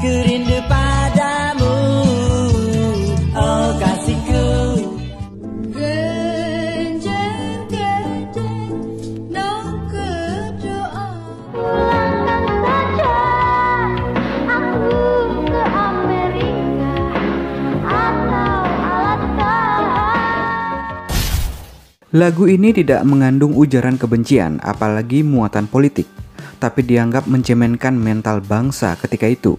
Ku rindu padamu, oh kasihku. Lagu ini tidak mengandung ujaran kebencian, apalagi muatan politik, tapi dianggap mencemenkan mental bangsa ketika itu.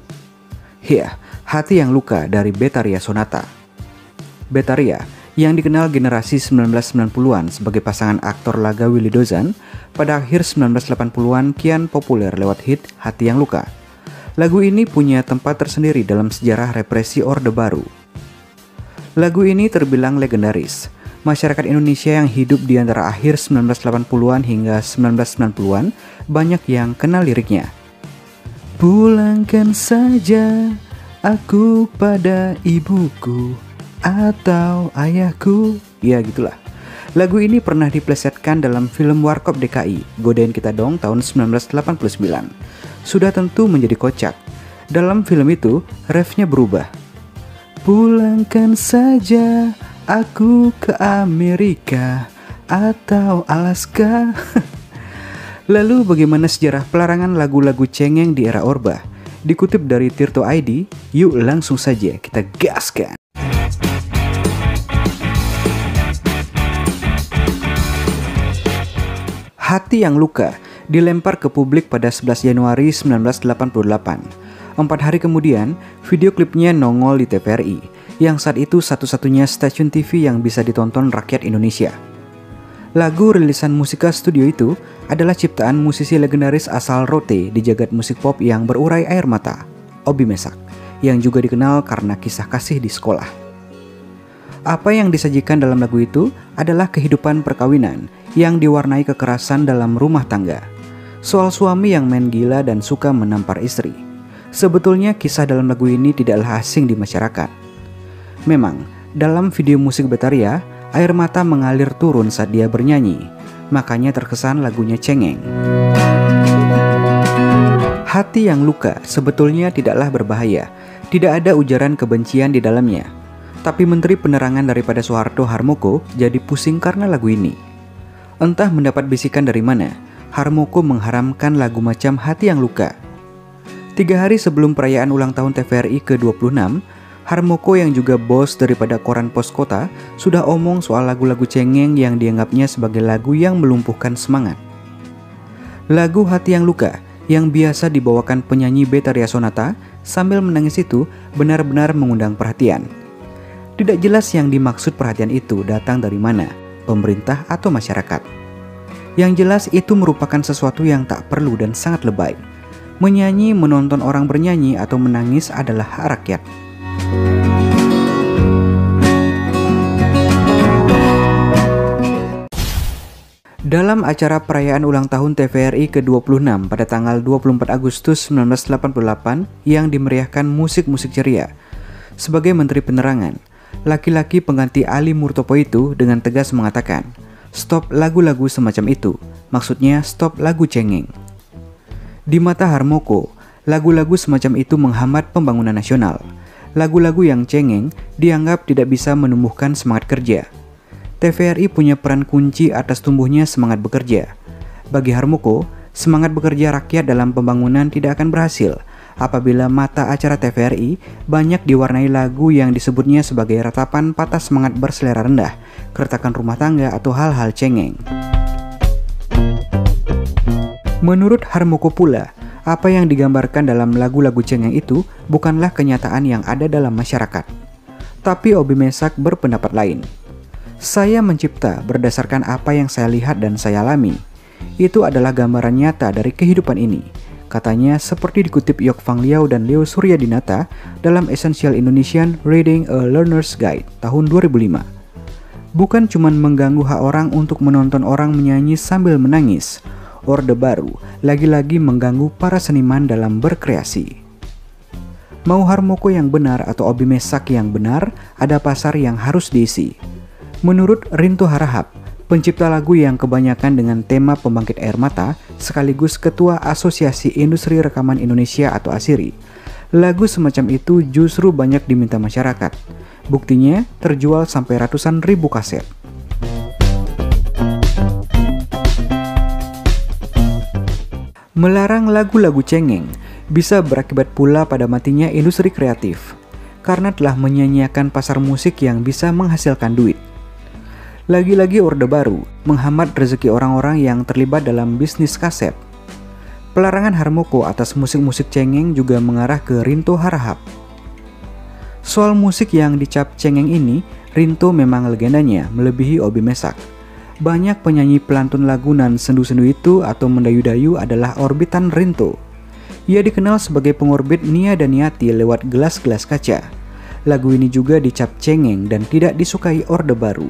Ya, Hati yang Luka dari Betharia Sonata. Betharia, yang dikenal generasi 1990-an sebagai pasangan aktor laga Willy Dozan, pada akhir 1980-an kian populer lewat hit Hati yang Luka. Lagu ini punya tempat tersendiri dalam sejarah represi Orde Baru. Lagu ini terbilang legendaris. Masyarakat Indonesia yang hidup di antara akhir 1980-an hingga 1990-an banyak yang kenal liriknya. Pulangkan saja aku pada ibuku atau ayahku. Ya gitulah. Lagu ini pernah diplesetkan dalam film Warkop DKI, Godain Kita Dong tahun 1989. Sudah tentu menjadi kocak. Dalam film itu, refnya berubah. Pulangkan saja aku ke Amerika atau Alaska. Lalu bagaimana sejarah pelarangan lagu-lagu cengeng di era Orba? Dikutip dari Tirto ID, yuk langsung saja kita gaskan. Hati yang Luka dilempar ke publik pada 11 Januari 1988. 4 hari kemudian, video klipnya nongol di TVRI, yang saat itu satu-satunya stasiun TV yang bisa ditonton rakyat Indonesia. Lagu rilisan Musika Studio itu adalah ciptaan musisi legendaris asal Rote di jagat musik pop yang berurai air mata, Obi Mesak, yang juga dikenal karena kisah kasih di sekolah. Apa yang disajikan dalam lagu itu adalah kehidupan perkawinan yang diwarnai kekerasan dalam rumah tangga. Soal suami yang main gila dan suka menampar istri. Sebetulnya kisah dalam lagu ini tidaklah asing di masyarakat. Memang, dalam video musik Betharia, air mata mengalir turun saat dia bernyanyi, makanya terkesan lagunya cengeng. Hati yang Luka sebetulnya tidaklah berbahaya, tidak ada ujaran kebencian di dalamnya. Tapi Menteri Penerangan daripada Soeharto Harmoko jadi pusing karena lagu ini. Entah mendapat bisikan dari mana, Harmoko mengharamkan lagu macam Hati yang Luka. 3 hari sebelum perayaan ulang tahun TVRI ke-26, Harmoko yang juga bos daripada koran Pos Kota sudah omong soal lagu-lagu cengeng yang dianggapnya sebagai lagu yang melumpuhkan semangat. Lagu Hati yang Luka yang biasa dibawakan penyanyi Betharia Sonata sambil menangis itu benar-benar mengundang perhatian. Tidak jelas yang dimaksud perhatian itu datang dari mana, pemerintah atau masyarakat. Yang jelas itu merupakan sesuatu yang tak perlu dan sangat lebay. Menyanyi, menonton orang bernyanyi atau menangis adalah hak rakyat. Dalam acara perayaan ulang tahun TVRI ke-26 pada tanggal 24 Agustus 1988 yang dimeriahkan musik-musik ceria, sebagai Menteri Penerangan, laki-laki pengganti Ali Murtopo itu dengan tegas mengatakan, "Stop lagu-lagu semacam itu," maksudnya stop lagu cengeng. Di mata Harmoko, lagu-lagu semacam itu menghambat pembangunan nasional. Lagu-lagu yang cengeng dianggap tidak bisa menumbuhkan semangat kerja. TVRI punya peran kunci atas tumbuhnya semangat bekerja. Bagi Harmoko, semangat bekerja rakyat dalam pembangunan tidak akan berhasil apabila mata acara TVRI banyak diwarnai lagu yang disebutnya sebagai ratapan patah semangat berselera rendah, keretakan rumah tangga atau hal-hal cengeng. Menurut Harmoko pula, apa yang digambarkan dalam lagu-lagu cengeng itu bukanlah kenyataan yang ada dalam masyarakat. Tapi Obi Mesak berpendapat lain. "Saya mencipta berdasarkan apa yang saya lihat dan saya alami. Itu adalah gambaran nyata dari kehidupan ini," katanya seperti dikutip Yok Fang Liao dan Leo Suryadinata dalam Essential Indonesian Reading a Learner's Guide tahun 2005. Bukan cuma mengganggu hak orang untuk menonton orang menyanyi sambil menangis, Orde Baru lagi-lagi mengganggu para seniman dalam berkreasi. Mau Harmoko yang benar atau Obi Mesak yang benar, ada pasar yang harus diisi. Menurut Rinto Harahap, pencipta lagu yang kebanyakan dengan tema pembangkit air mata, sekaligus Ketua Asosiasi Industri Rekaman Indonesia atau ASIRI, Lagu semacam itu justru banyak diminta masyarakat. Buktinya terjual sampai ratusan ribu kaset. Melarang lagu-lagu cengeng bisa berakibat pula pada matinya industri kreatif, karena telah menyanyiakan pasar musik yang bisa menghasilkan duit. Lagi-lagi Orde Baru menghambat rezeki orang-orang yang terlibat dalam bisnis kaset. Pelarangan Harmoko atas musik-musik cengeng juga mengarah ke Rinto Harahap. Soal musik yang dicap cengeng ini, Rinto memang legendanya melebihi Obi Mesak. Banyak penyanyi pelantun lagu nan sendu-sendu itu atau mendayu-dayu adalah orbitan Rinto. Ia dikenal sebagai pengorbit Nia dan Niati lewat gelas-gelas kaca. Lagu ini juga dicap cengeng dan tidak disukai Orde Baru.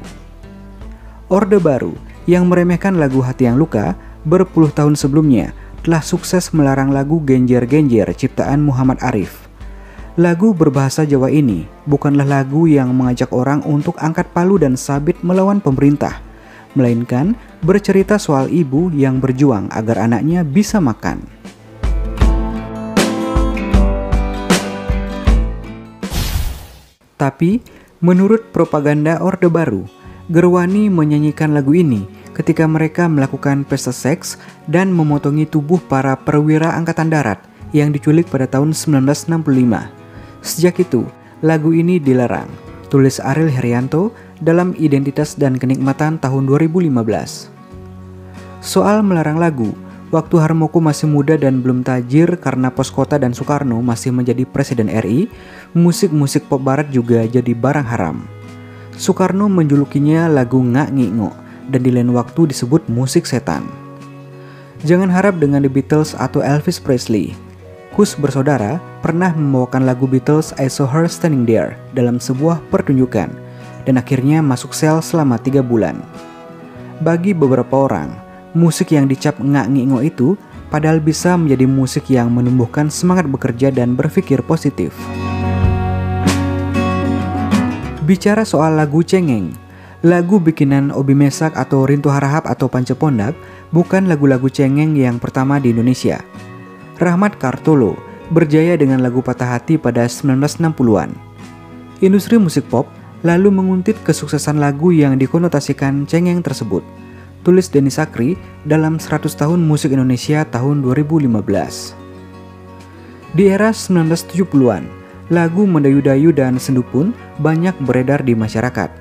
Orde Baru yang meremehkan lagu Hati yang Luka berpuluh tahun sebelumnya telah sukses melarang lagu Genjer-Genjer ciptaan Muhammad Arif. Lagu berbahasa Jawa ini bukanlah lagu yang mengajak orang untuk angkat palu dan sabit melawan pemerintah, melainkan bercerita soal ibu yang berjuang agar anaknya bisa makan. Tapi, menurut propaganda Orde Baru, Gerwani menyanyikan lagu ini ketika mereka melakukan pesta seks dan memotongi tubuh para perwira angkatan darat yang diculik pada tahun 1965. Sejak itu, lagu ini dilarang, tulis Ariel Heryanto dalam Identitas dan Kenikmatan tahun 2015. Soal melarang lagu, waktu Harmoko masih muda dan belum tajir karena Poskota dan Soekarno masih menjadi Presiden RI, musik-musik pop barat juga jadi barang haram. Soekarno menjulukinya lagu Ngak Ngik Ngok dan di lain waktu disebut musik setan. Jangan harap dengan The Beatles atau Elvis Presley. Kus bersaudara pernah membawakan lagu Beatles I Saw Her Standing There dalam sebuah pertunjukan dan akhirnya masuk sel selama 3 bulan. Bagi beberapa orang, musik yang dicap Ngak Ngik Ngok itu padahal bisa menjadi musik yang menumbuhkan semangat bekerja dan berpikir positif. Bicara soal lagu cengeng, lagu bikinan Obi Mesak atau Rinto Harahap atau Pancepondak bukan lagu-lagu cengeng yang pertama di Indonesia. Rahmat Kartolo berjaya dengan lagu Patah Hati pada 1960-an. Industri musik pop lalu menguntit kesuksesan lagu yang dikonotasikan cengeng tersebut, tulis Denny Sakri dalam 100 tahun musik Indonesia tahun 2015. Di era 1970-an, lagu mendayu-dayu dan sendu pun banyak beredar di masyarakat.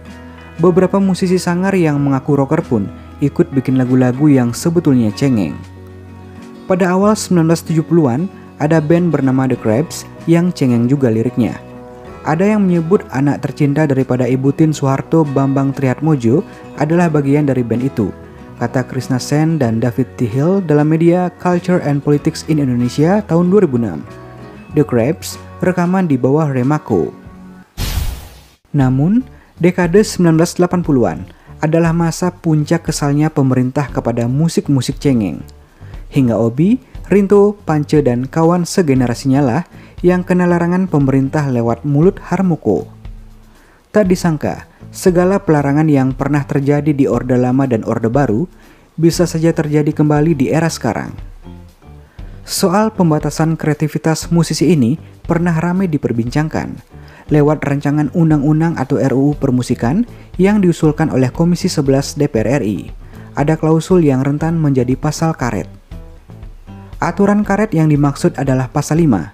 Beberapa musisi sanggar yang mengaku rocker pun ikut bikin lagu-lagu yang sebetulnya cengeng. Pada awal 1970-an, ada band bernama The Crabs yang cengeng juga liriknya. Ada yang menyebut anak tercinta daripada Ibu Tien Soeharto, Bambang Triatmojo, adalah bagian dari band itu, kata Krishna Sen dan David T. Hill dalam media Culture and Politics in Indonesia tahun 2006. The Crabs rekaman di bawah Remako. Namun, dekade 1980-an adalah masa puncak kesalnya pemerintah kepada musik-musik cengeng. Hingga Obi, Rinto, Pance, dan kawan segenerasinya lah yang kena larangan pemerintah lewat mulut Harmoko. Tak disangka, segala pelarangan yang pernah terjadi di Orde Lama dan Orde Baru bisa saja terjadi kembali di era sekarang. Soal pembatasan kreativitas musisi ini pernah ramai diperbincangkan lewat rancangan undang-undang atau RUU Permusikan yang diusulkan oleh Komisi 11 DPR RI. Ada klausul yang rentan menjadi pasal karet. Aturan karet yang dimaksud adalah pasal 5.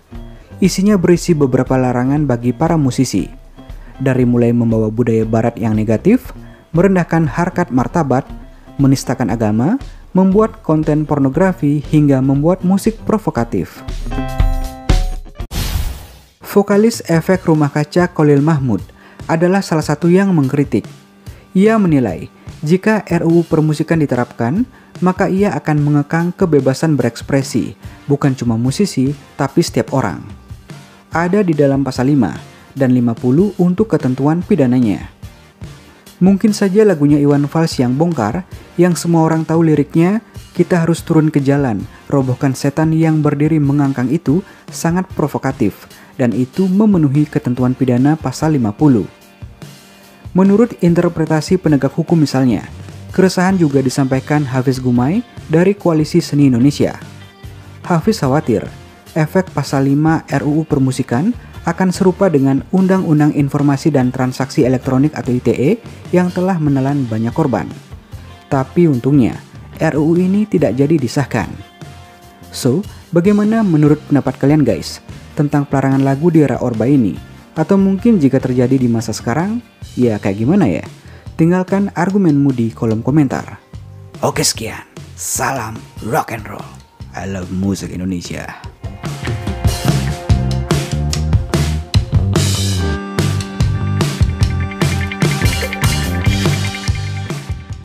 Isinya berisi beberapa larangan bagi para musisi, dari mulai membawa budaya barat yang negatif, merendahkan harkat martabat, menistakan agama, membuat konten pornografi, hingga membuat musik provokatif. Vokalis Efek Rumah Kaca Kholil Mahmud adalah salah satu yang mengkritik. Ia menilai, jika RUU Permusikan diterapkan, maka ia akan mengekang kebebasan berekspresi, bukan cuma musisi, tapi setiap orang. Ada di dalam pasal 5 dan 50 untuk ketentuan pidananya. Mungkin saja lagunya Iwan Fals yang bongkar, yang semua orang tahu liriknya, kita harus turun ke jalan, robohkan setan yang berdiri mengangkang itu, sangat provokatif, dan itu memenuhi ketentuan pidana pasal 50. Menurut interpretasi penegak hukum misalnya, keresahan juga disampaikan Hafiz Gumai dari Koalisi Seni Indonesia. Hafiz khawatir, efek pasal 5 RUU Permusikan akan serupa dengan Undang-Undang Informasi dan Transaksi Elektronik atau ITE yang telah menelan banyak korban. Tapi untungnya, RUU ini tidak jadi disahkan. So, bagaimana menurut pendapat kalian guys tentang pelarangan lagu di era Orba ini? Atau mungkin jika terjadi di masa sekarang, ya kayak gimana ya? Tinggalkan argumenmu di kolom komentar. Oke sekian, salam rock and roll. I love musik Indonesia.